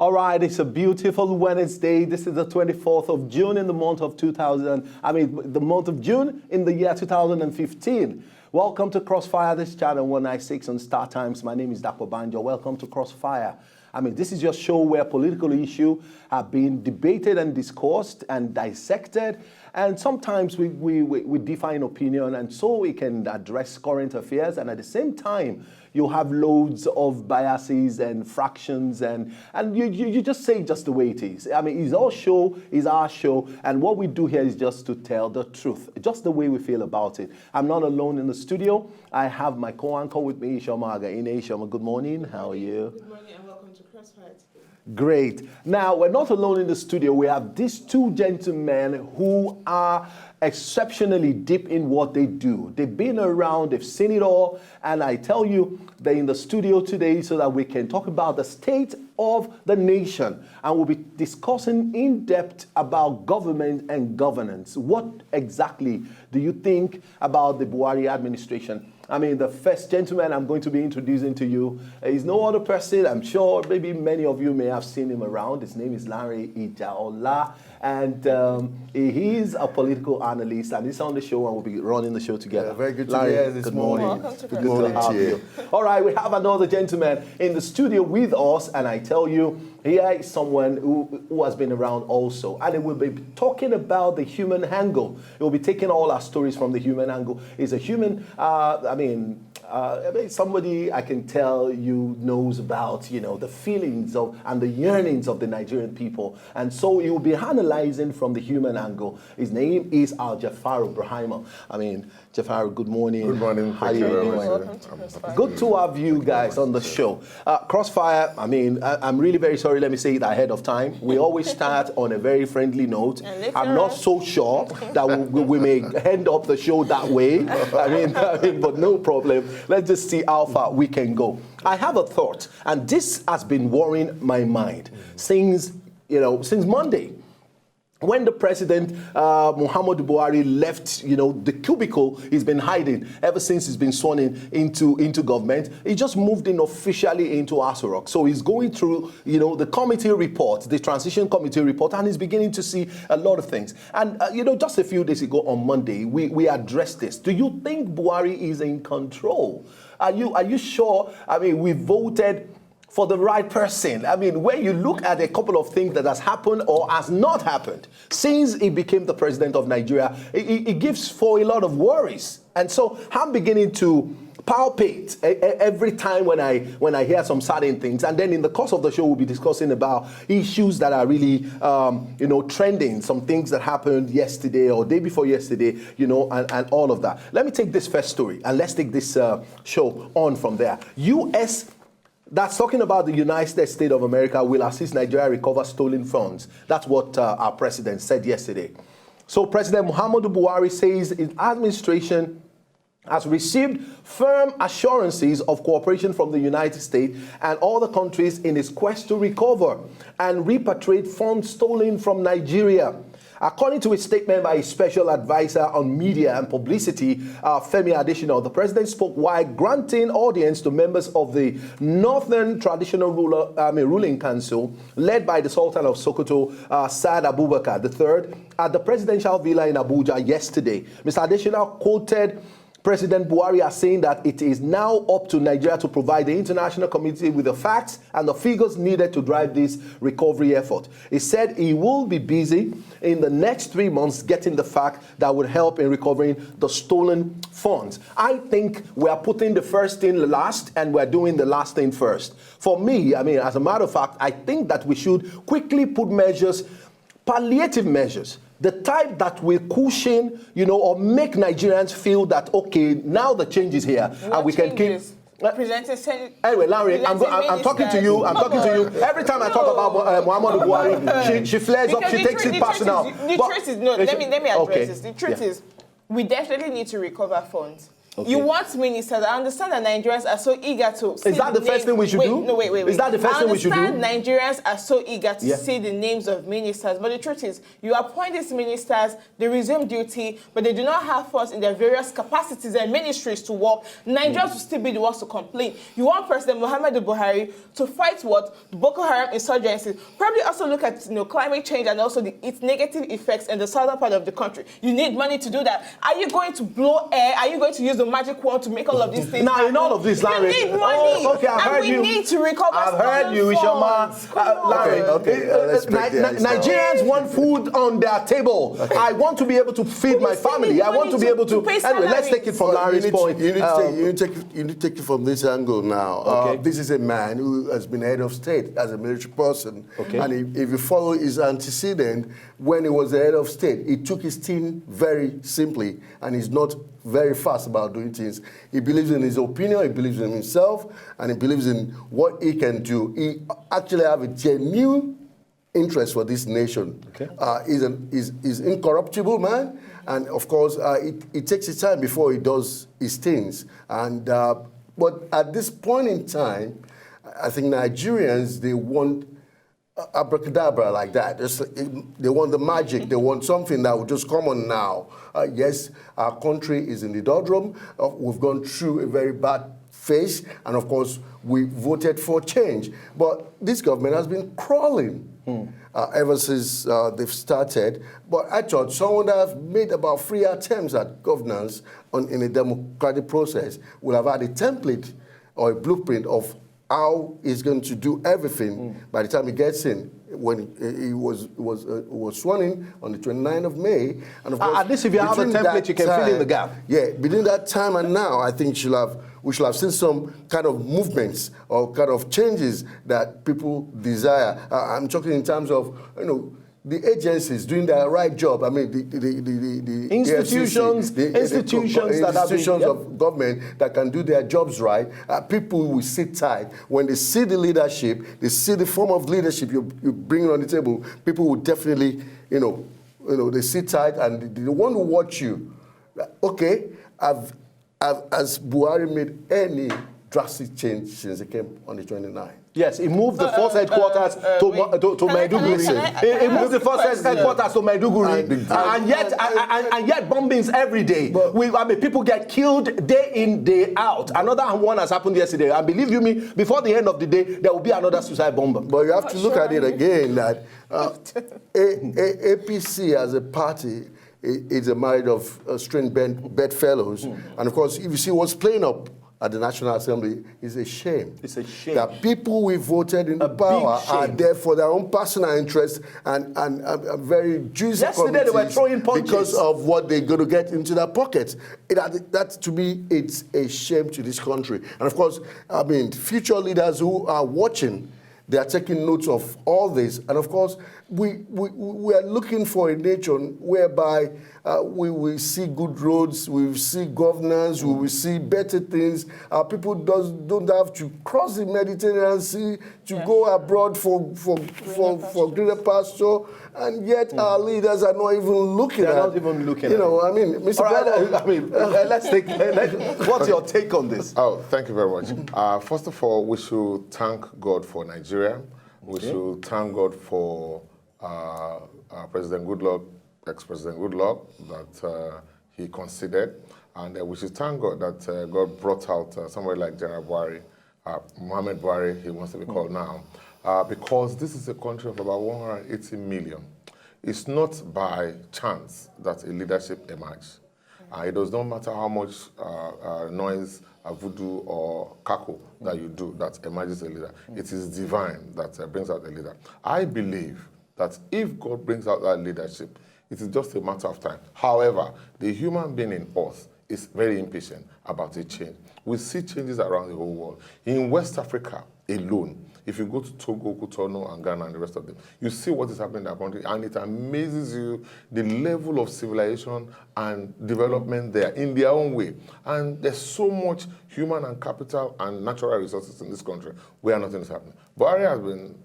All right, it's a beautiful Wednesday. This is the 24th of June in the month of the month of June in the year 2015. Welcome to Crossfire, this channel 196 on Star Times. My name is Dapo Banjo. Welcome to Crossfire. This is your show where political issues have been debated and discussed and dissected. And sometimes we differ in opinion, and so we can address current affairs. And at the same time, you have loads of biases and fractions, and you just say it just the way it is. It's our show, it's our show, and what we do here is just to tell the truth, just the way we feel about it. I'm not alone in the studio. I have my co-anchor with me, Ishoma Againe. Ishoma, good morning. How are you? Good morning and welcome to Crossfire today. Great. Now, we're not alone in the studio. We have these two gentlemen who are exceptionally deep in what they do. They've been around, they've seen it all, and I tell you, they're in the studio today so that we can talk about the state of the nation, and we'll be discussing in depth about government and governance. What exactly do you think about the Buhari administration? The first gentleman I'm going to be introducing to you is no other person. I'm sure maybe many of you may have seen him around. His name is Larry Ijaola, and he is a political analyst, and he's on the show, and we'll be running the show together. Yeah, very good Larry, to be here this morning. Welcome to Good to have you. All right, we have another gentleman in the studio with us, and I tell you, here is someone who has been around also, and we'll be talking about the human angle. We'll be taking all our stories from the human angle. He's a human, somebody I can tell you knows about, the feelings of and the yearnings of the Nigerian people, and so he will be analyzing from the human angle. His name is Al-Jafar Ibrahima. Jafar, good morning. Good morning. How are you doing? Welcome to Crossfire. Good to have you guys on the show. Crossfire, I'm really very sorry, let me say it ahead of time. We always start on a very friendly note. I'm not so sure that we may end up the show that way. But no problem. Let's just see how far we can go. I have a thought, and this has been worrying my mind since Monday. When the president, Muhammadu Buhari, left, the cubicle he's been hiding ever since he's been sworn into government, he just moved in officially into Aso Rock. So he's going through, the committee report, the transition committee report, and he's beginning to see a lot of things. And, just a few days ago on Monday, we addressed this. Do you think Buhari is in control? Are you sure? We voted for the right person. When you look at a couple of things that has happened or has not happened since he became the president of Nigeria, it gives for a lot of worries. And so I'm beginning to palpate every time when I hear some certain things. And then in the course of the show, we'll be discussing about issues that are really, trending, some things that happened yesterday or day before yesterday, and all of that. Let me take this first story, and let's take this show on from there. U.S. That's talking about the United States of America will assist Nigeria recover stolen funds. That's what our president said yesterday. So President Muhammadu Buhari says his administration has received firm assurances of cooperation from the United States and other countries in its quest to recover and repatriate funds stolen from Nigeria. According to a statement by his special advisor on media and publicity, Femi Adesina, the president spoke while granting audience to members of the Northern Traditional Ruling Council, led by the Sultan of Sokoto, Saad Abubakar III, at the presidential villa in Abuja yesterday. Mr. Adesina quoted President Buhari as saying that it is now up to Nigeria to provide the international community with the facts and the figures needed to drive this recovery effort. He said he will be busy in the next 3 months getting the fact that would help in recovering the stolen funds. I think we are putting the first thing last and we're doing the last thing first. For me, as a matter of fact, I think that we should quickly put measures, palliative measures, the type that will cushion, or make Nigerians feel that, okay, now the change is here, and we can keep. Anyway, Larry, I'm talking to you. I'm talking to you. Every time I talk about Muhammadu Buhari, she flares up. She takes it personal. The truth is, let me address this. The truth is, we definitely need to recover funds. Okay. You want ministers. I understand that Nigerians are so eager to see Is that the first thing we should do? No, wait. Is that the first thing we should do? I understand Nigerians are so eager to see the names of ministers, but the truth is, you appoint these ministers, they resume duty, but they do not have funds in their various capacities and ministries to work. Nigerians will still be the ones to complain. You want President Muhammadu Buhari to fight what? The Boko Haram insurgency. Probably also look at climate change and also its negative effects in the southern part of the country. You need money to do that. Are you going to blow air? Are you going to use the magic wand to make all of these things now, in all of this, Larry. You need money. Okay, I've heard you. We need to recover. I've heard you, Ishama. Larry, Nigerians want food on their table. Okay. I want to be able to feed my family. I want to be able to. Anyway, let's take it from Larry's point. You need to take it from this angle now. Okay. This is a man who has been head of state as a military person. Okay. And if you follow his antecedent, when he was the head of state, he took his team very simply, and he's not very fast about doing things. He believes in his opinion, he believes in himself, and he believes in what he can do. He actually have a genuine interest for this nation. Okay. He's incorruptible man, and of course, it takes his time before he does his things. And but at this point in time, I think Nigerians, they want abracadabra like that. They want the magic. They want something that will just come on now. Yes, our country is in the doldrum. We've gone through a very bad phase, and of course, we voted for change. But this government has been crawling ever since they've started. But I thought someone that have made about 3 attempts at governance in a democratic process will have had a template or a blueprint of how he's going to do everything by the time he gets in. When he was sworn in on the 29th of May. And of course, at least if you have a template, you can fill in the gap. Yeah, between that time and now, I think we should have seen some kind of movements or kind of changes that people desire. I'm talking in terms of, the agencies doing their right job. I mean, the institutions, the institutions of government that can do their jobs right. People will sit tight. When they see the leadership, they see the form of leadership you bring on the table, people will definitely, they sit tight and they want to watch you. Okay, has Buhari made any drastic change since he came on the 29th? Yes, he moved the force headquarters to Maiduguri. He moved the force headquarters to Maiduguri, and yet bombings every day. People get killed day in, day out. Another one has happened yesterday, and believe you me, before the end of the day, there will be another suicide bomber. But you have to look at it again that APC as a party is a marriage of strange bedfellows, and of course, if you see what's playing up at the National Assembly, is a shame. It's a shame. That people we voted in power are there for their own personal interests and very juicy Yesterday they were throwing punches because of what they're going to get into their pockets. That, to me, it's a shame to this country. And of course, future leaders who are watching, they are taking notes of all this. And of course, we are looking for a nation whereby we will see good roads, we will see governance, we will see better things. People don't have to cross the Mediterranean Sea to go abroad for greener pasture. And yet our leaders are not even looking They're not even looking at it. Mr. Right, what's your take on this? Oh, thank you very much. First of all, we should thank God for Nigeria. We should thank God for President Goodluck, ex-President Goodluck, that he conceded. And we should thank God that God brought out somebody like General Buhari, Muhammad Buhari, he wants to be called now, because this is a country of about 180 million. It's not by chance that a leadership emerges. It does not matter how much noise, voodoo, or cackle that you do that emerges a leader. It is divine that brings out a leader. I believe that if God brings out that leadership, it is just a matter of time. However, the human being in us is very impatient about a change. We see changes around the whole world. In West Africa alone, if you go to Togo, Cotonou, and Ghana, and the rest of them, you see what is happening in that country, and it amazes you the level of civilization and development there in their own way. And there's so much human and capital and natural resources in this country where nothing is happening. Buhari has been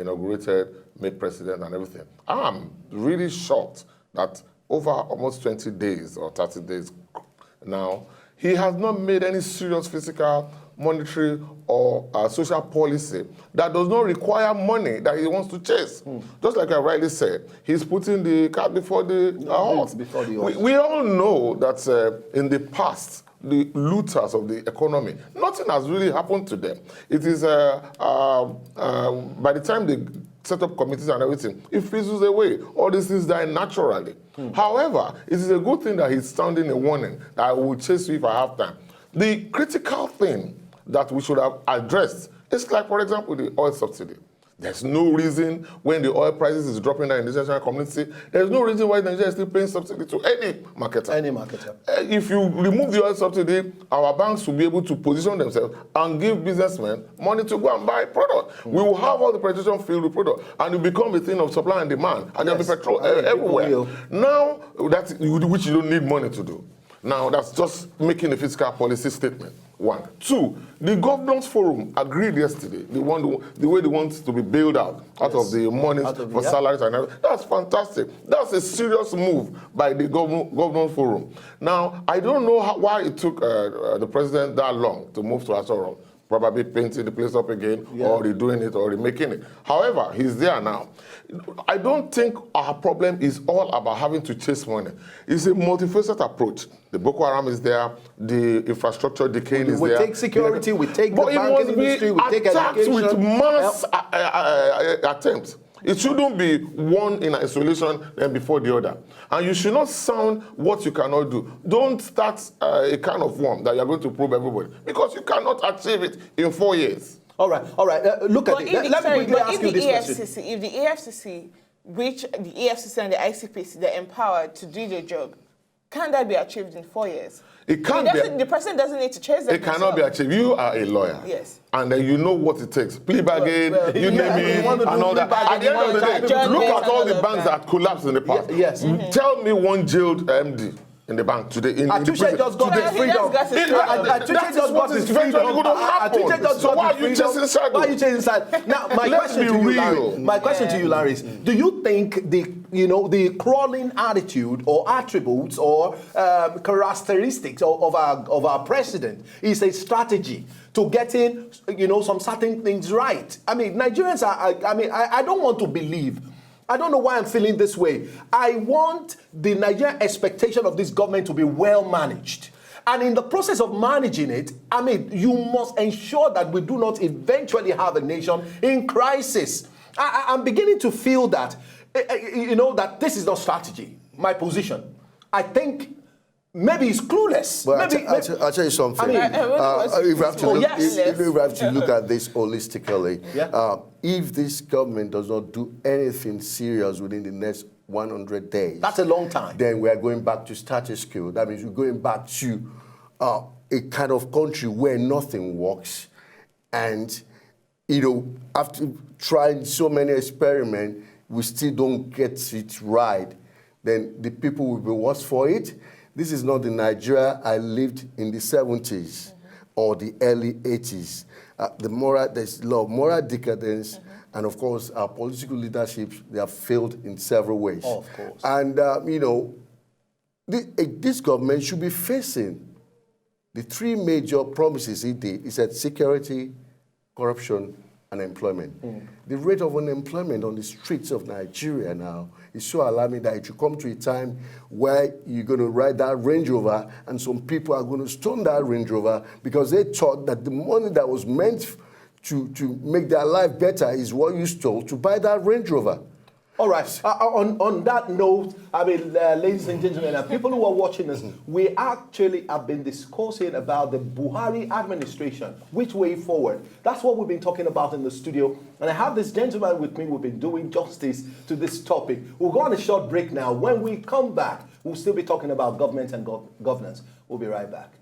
inaugurated, made president, and everything. I'm really shocked that over almost 20 days or 30 days now, he has not made any serious fiscal, monetary, or social policy that does not require money that he wants to chase. Just like I rightly said, he's putting the cart before the horse. We all know that in the past, the looters of the economy, nothing has really happened to them. It is, by the time they set up committees and everything, it fizzles away. All these things die naturally. However, it is a good thing that he's sounding a warning that I will chase you if I have time. The critical thing that we should have addressed is like, for example, the oil subsidy. There's no reason when the oil prices is dropping down in the international community, there's no reason why Nigeria is still paying subsidy to any marketer. Any marketer. If you remove the oil subsidy, our banks will be able to position themselves and give businessmen money to go and buy product. We will have all the penetration filled with product, and it will become a thing of supply and demand, and there'll be petrol everywhere. Now, that's which you don't need money to do. Now, that's just making a fiscal policy statement. 1. 2, the governance forum agreed yesterday, the way they want to be bailed out of the money for salaries and everything. That's fantastic. That's a serious move by the governance forum. Now, I don't know why it took the president that long to move to Asoro. Probably painting the place up again, or redoing it, or remaking it. However, he's there now. I don't think our problem is all about having to chase money. It's a multifaceted approach. The Boko Haram is there, the infrastructure decaying is there. We take security, we take the banking industry, we take education. With mass attempts. It shouldn't be one in isolation and before the other. And you should not sound what you cannot do. Don't start a kind of worm that you're going to prove everybody, because you cannot achieve it in 4 years. All right. Look at it. Let me quickly ask you this question. If the EFCC, which the EFCC and the ICPC, they're empowered to do their job, can that be achieved in 4 years? It can't be. The president doesn't need to chase them. It cannot be achieved. You are a lawyer. Yes. And then you know what it takes. Plea bargain, you name it, and all that. At the end of the day, look at all the banks that collapsed in the past. Yes. Tell me one jailed MD in the bank today. Atuche just got his freedom. Atuche just got his freedom. So why are you chasing inside? Why are you chasing inside? Now, my question to you, Larry, is: do you think the crawling attitude or attributes or characteristics of our president is a strategy to getting some certain things right? I mean, Nigerians I don't want to believe. I don't know why I'm feeling this way. I want the Nigerian expectation of this government to be well managed. And in the process of managing it, I mean, you must ensure that we do not eventually have a nation in crisis. I'm beginning to feel that, that this is not strategy, my position. I think maybe it's clueless. Well, I'll tell you something. If we have to look at this holistically, if this government does not do anything serious within the next 100 days, that's a long time. Then we are going back to status quo. That means we're going back to a kind of country where nothing works, and after trying so many experiments, we still don't get it right. Then the people will be worse for it. This is not the Nigeria I lived in the 70s or the early 80s. There's a lot of moral decadence, and of course, our political leadership, they have failed in several ways. Oh, of course. And, this government should be facing the 3 major promises it did. It said security, corruption, and employment. The rate of unemployment on the streets of Nigeria now is so alarming that it should come to a time where you're going to ride that Range Rover and some people are going to stone that Range Rover because they thought that the money that was meant to make their life better is what you stole to buy that Range Rover. All right. On that note, I mean, ladies and gentlemen, and people who are watching us, we actually have been discussing about the Buhari administration, which way forward. That's what we've been talking about in the studio. And I have this gentleman with me. We've been doing justice to this topic. We'll go on a short break now. When we come back, we'll still be talking about government and governance. We'll be right back.